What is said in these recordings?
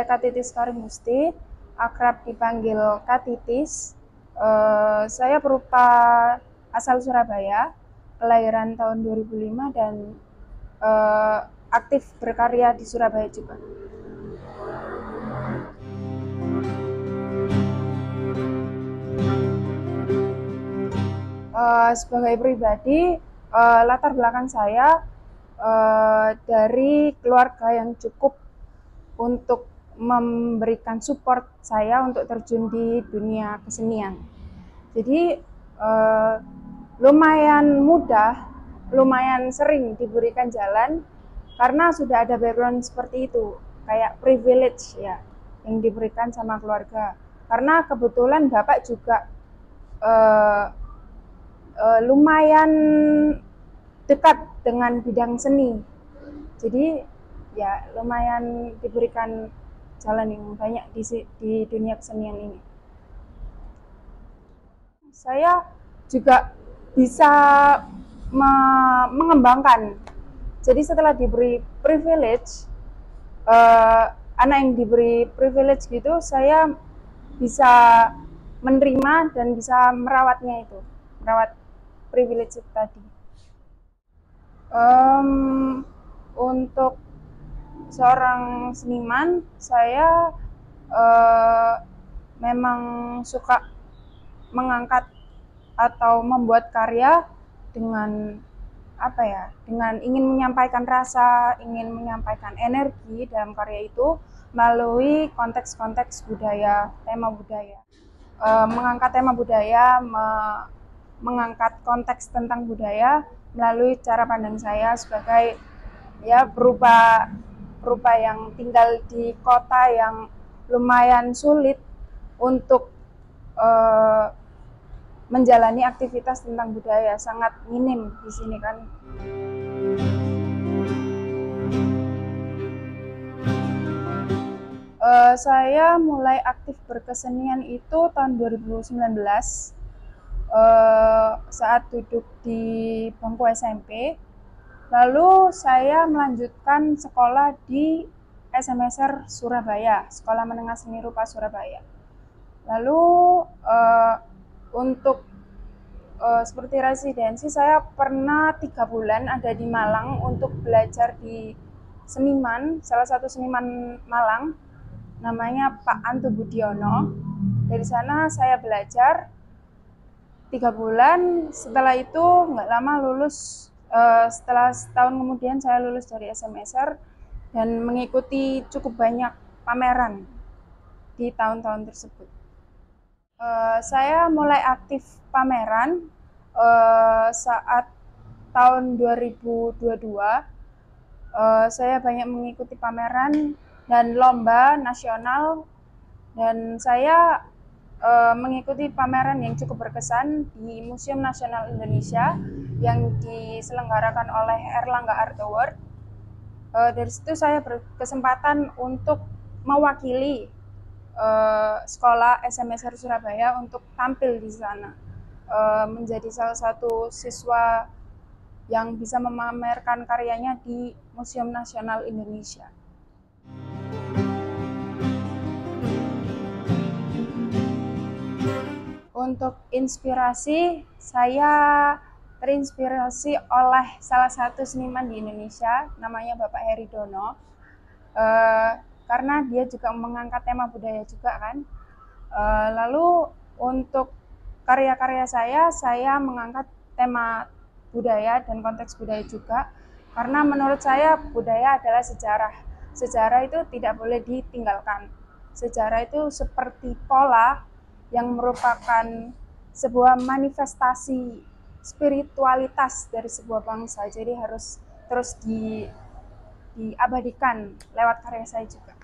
Katitis Karimusti, akrab dipanggil Katitis. Saya perupa asal Surabaya, kelahiran tahun 2005 dan aktif berkarya di Surabaya juga. Sebagai pribadi, latar belakang saya dari keluarga yang cukup untuk memberikan support saya untuk terjun di dunia kesenian. Jadi lumayan mudah, lumayan sering diberikan jalan karena sudah ada background seperti itu, kayak privilege ya yang diberikan sama keluarga. Karena kebetulan bapak juga lumayan dekat dengan bidang seni, jadi ya lumayan diberikan jalan yang banyak di dunia kesenian ini. Saya juga bisa mengembangkan. Jadi setelah diberi privilege, anak yang diberi privilege gitu, saya bisa menerima dan bisa merawatnya itu, merawat privilege itu tadi. Untuk seorang seniman, saya memang suka mengangkat atau membuat karya dengan dengan ingin menyampaikan rasa, ingin menyampaikan energi dalam karya itu melalui konteks-konteks budaya, tema budaya. Mengangkat tema budaya, mengangkat konteks tentang budaya melalui cara pandang saya sebagai ya berupa yang tinggal di kota yang lumayan sulit untuk menjalani aktivitas tentang budaya, sangat minim di sini kan. Saya mulai aktif berkesenian itu tahun 2019 saat duduk di bangku SMP. Lalu saya melanjutkan sekolah di SMSR Surabaya, Sekolah Menengah Seni Rupa Surabaya. Lalu untuk seperti residensi, saya pernah 3 bulan ada di Malang untuk belajar di seniman, salah satu seniman Malang, namanya Pak Anto Budiono. Dari sana saya belajar 3 bulan, setelah itu nggak lama lulus. Setelah setahun kemudian saya lulus dari SMSR dan mengikuti cukup banyak pameran di tahun-tahun tersebut. Saya mulai aktif pameran saat tahun 2022. Saya banyak mengikuti pameran dan lomba nasional, dan saya mengikuti pameran yang cukup berkesan di Museum Nasional Indonesia yang diselenggarakan oleh Erlangga Art Award. Dari situ saya berkesempatan untuk mewakili sekolah SMSR Surabaya untuk tampil di sana, menjadi salah satu siswa yang bisa memamerkan karyanya di Museum Nasional Indonesia. Untuk inspirasi, saya terinspirasi oleh salah satu seniman di Indonesia, namanya Bapak Heri Dono, karena dia juga mengangkat tema budaya juga kan. Lalu untuk karya-karya saya mengangkat tema budaya dan konteks budaya juga, karena menurut saya budaya adalah sejarah. Sejarah itu tidak boleh ditinggalkan. Sejarah itu seperti pola yang merupakan sebuah manifestasi spiritualitas dari sebuah bangsa, jadi harus terus diabadikan lewat karya saya juga.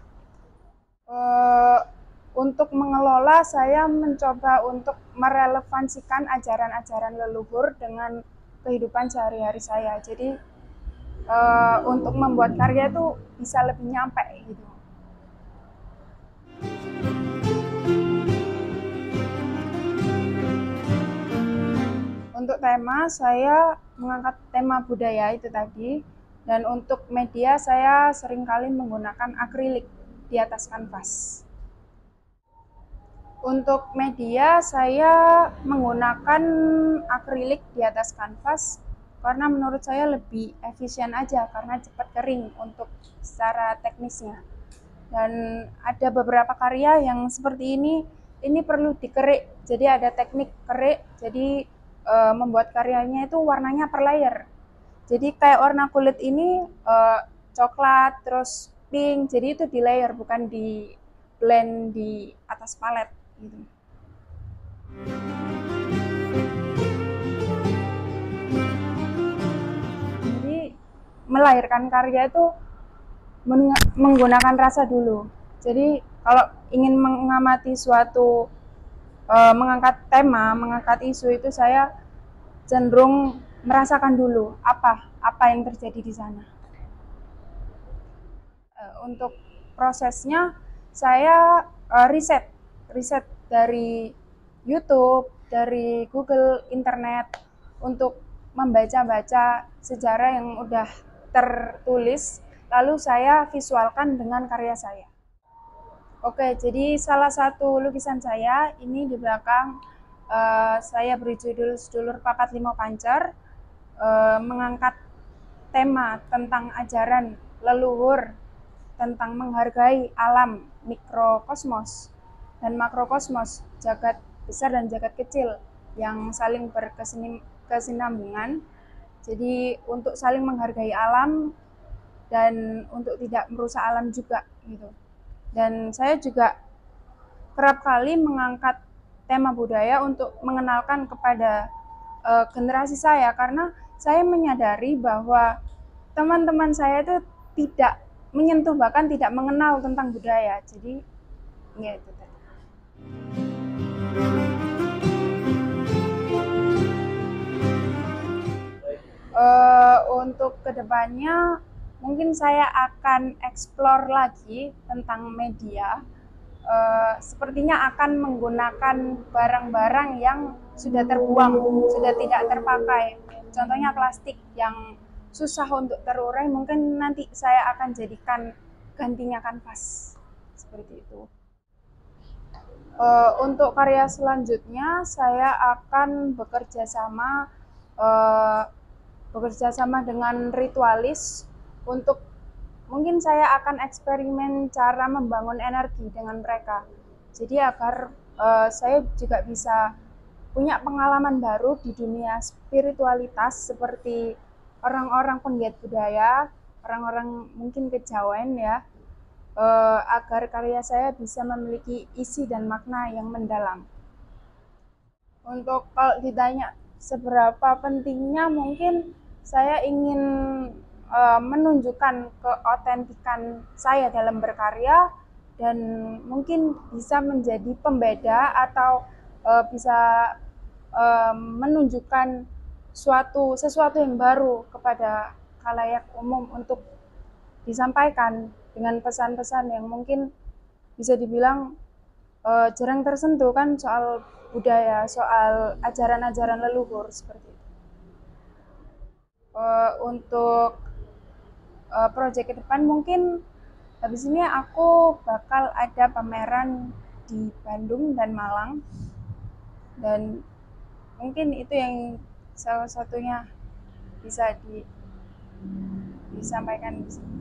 Untuk mengelola, saya mencoba untuk merelevansikan ajaran-ajaran leluhur dengan kehidupan sehari-hari saya, jadi untuk membuat karya itu bisa lebih nyampe gitu. Untuk tema, saya mengangkat tema budaya itu tadi, dan untuk media saya seringkali menggunakan akrilik di atas kanvas. Untuk media, saya menggunakan akrilik di atas kanvas karena menurut saya lebih efisien aja, karena cepat kering untuk secara teknisnya. Dan ada beberapa karya yang seperti ini perlu dikerik, jadi ada teknik kerik, jadi membuat karyanya itu warnanya per layer. Jadi kayak warna kulit ini coklat, terus pink, jadi itu di layer, bukan di blend di atas palet gitu. Jadi melahirkan karya itu menggunakan rasa dulu. Jadi kalau ingin mengamati suatu mengangkat tema, mengangkat isu, itu saya cenderung merasakan dulu apa yang terjadi di sana. Untuk prosesnya saya riset dari YouTube, dari Google, internet, untuk membaca-baca sejarah yang udah tertulis, lalu saya visualkan dengan karya saya. Oke, jadi salah satu lukisan saya ini di belakang saya beri judul Sedulur Papat Limo Pancer, mengangkat tema tentang ajaran leluhur, tentang menghargai alam, mikrokosmos dan makrokosmos, jagat besar dan jagat kecil yang saling berkesinambungan. Jadi untuk saling menghargai alam dan untuk tidak merusak alam juga gitu. Dan saya juga kerap kali mengangkat tema budaya untuk mengenalkan kepada generasi saya, karena saya menyadari bahwa teman-teman saya itu tidak menyentuh, bahkan tidak mengenal tentang budaya. Jadi ya itu tadi. Untuk kedepannya mungkin saya akan explore lagi tentang media. Sepertinya akan menggunakan barang-barang yang sudah terbuang, sudah tidak terpakai. Contohnya plastik yang susah untuk terurai, mungkin nanti saya akan jadikan gantinya kanvas, seperti itu. Untuk karya selanjutnya saya akan bekerja sama dengan ritualis. Untuk mungkin saya akan eksperimen cara membangun energi dengan mereka, jadi agar saya juga bisa punya pengalaman baru di dunia spiritualitas, seperti orang-orang penggiat budaya, orang-orang mungkin kejawen ya, agar karya saya bisa memiliki isi dan makna yang mendalam. Untuk kalau ditanya seberapa pentingnya, mungkin saya ingin menunjukkan keotentikan saya dalam berkarya, dan mungkin bisa menjadi pembeda atau bisa menunjukkan sesuatu yang baru kepada khalayak umum untuk disampaikan dengan pesan-pesan yang mungkin bisa dibilang jarang tersentuh kan, soal budaya, soal ajaran-ajaran leluhur seperti itu. Untuk proyek ke depan, mungkin habis ini aku bakal ada pameran di Bandung dan Malang, dan mungkin itu yang salah satunya bisa disampaikan di sini.